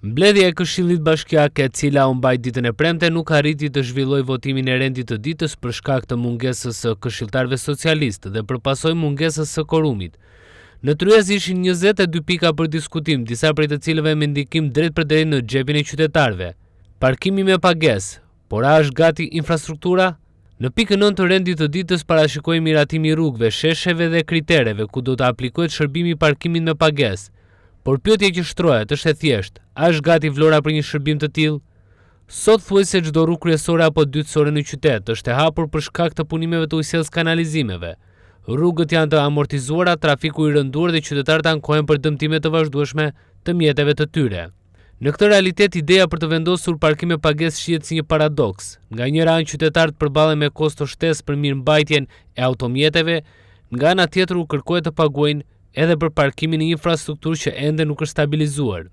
Mbledhja e Këshillit Bashkiak, e cila u mbajt ditën e premte, nuk arriti të zhvillojë votimin e rendit të ditës për shkak të mungesës së këshilltarëve socialistë dhe përpasoj mungesës së korumit. Në tryez ishin 22 pika për diskutim, disa prej të cilëve me ndikim drejt për drejt në xhepin e qytetarëve. Parkimi me pagesë, por a është gati infrastruktura? Në pikën 9 të rendit të ditës parashikohej miratimi i rrugëve, shesheve dhe kritereve ku do të aplikohet shërbimi i parkimit me pagesë. Por pyetja që shtrohet është e thjeshtë, a është gati Vlora për një shërbim të tillë? Sot thuaj se çdo rrugë kryesore apo dytësore në qytet është e hapur për shkak të punimeve të ujësillës kanalizimeve. Rrugët janë të amortizuara, trafiku i rënduar dhe qytetarët ankohen për dëmtime të vazhdueshme të mjeteve të tyre. Në këtë realitet, ideja për të vendosur parkim me pagesë shihet si një paradoks. Nga njëra anë qytetarët përballen me kosto shtesë për mirëmbajtjen e automjeteve, nga ana tjetër u kërkohet të paguajnë edhe për parkimin e infrastrukturë që ende nuk është stabilizuar.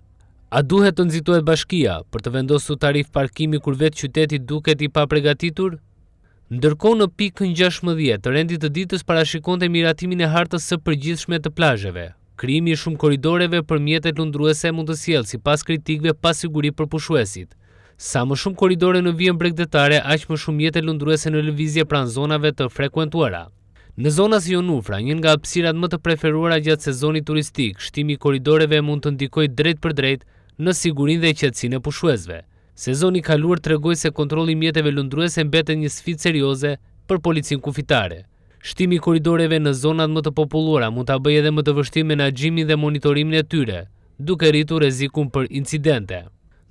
A duhet të nxitohet bashkia për të vendosur tarif parkimi kur vetë qyteti duket i papregatitur? Ndërkohë në pikën 16 të rendit të ditës parashikonte miratimin e hartës së përgjithshme të plazheve. Krijimi i shumë korridoreve për mjetet lundruese mund të sjellë sipas kritikëve pasiguri për pushuesit. Sa më shumë korridore në vijën bregdetare, aq më shumë mjete lundruese në lëvizje pranë zonave të frekuentuara. Në zona si Jonufra, një nga hapësirat më të preferuara gjatë sezonit turistik, shtimi i korridoreve mund të ndikojë drejt për drejt në sigurinë dhe qetësinë e pushuesve. Sezoni i kaluar tregoi se kontrolli i mjeteve lundruese mbetet një sfidë serioze për policinë kufitare. Shtimi i korridoreve në zonat më të populluara mund ta bëjë edhe më të vështirë menaxhimin dhe monitorimin e tyre, duke rritur rrezikun për incidente.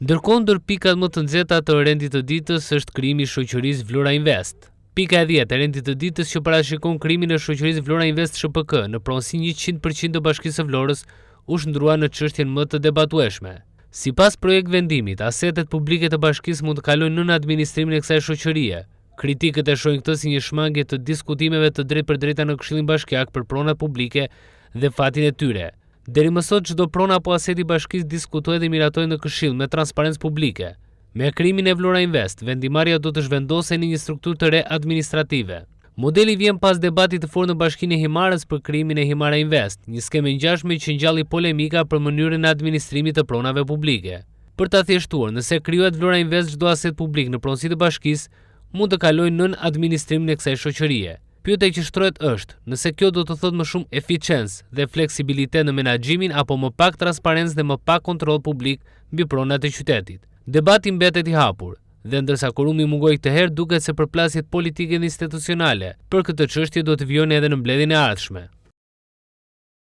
Ndërkohë, ndër pikat më të nxehta të rendit të ditës është krijimi i shoqërisë Vlora Invest. Pika e 10 e rendit të ditës që parashikon krijimin e shoqërisë Vlora Invest SHPK në pronësinë 100% të Bashkisë së Vlorës u shndrua në çështjen më të debatueshme. Sipas projekt vendimit, asetet publike të bashkisë mund të kalojnë nën administrimin e kësaj shoqërie. Kritikët e shohin këtë si një shmangje të diskutimeve të drejtpërdrejta në Këshillin Bashkiak për pronat publike dhe fatin e tyre. Deri më sot çdo pronë apo aset i bashkisë diskutohet dhe miratohet në Këshill me transparencë publike. Me krijimin e Vlora Invest, vendimarrja do të zhvendosej në një strukturë të re administrative. Modeli vjen pas debatit të fortë në Bashkinë e Himarës për krijimin e Himara Invest, një skemë e ngjashme që ngjalli polemika për mënyrën e administrimit të pronave publike. Për ta thjeshtuar, nëse krijohet Vlora Invest, çdo aset publik në pronësi të bashkisë mund të kalojë nën administrimin e kësaj shoqërie. Pyetja që shtrohet është, nëse kjo do të thotë më shumë eficiencë dhe fleksibilitet në menaxhimin apo më pak transparencë dhe më pak kontroll publik mbi pronat e qytetit. Debati mbetet i hapur, dhe ndërsa korumi mungoi këtë herë, duket se përplasjet politike dhe institucionale për këtë çështje do të vijojnë edhe në mbledhjen e ardhshme.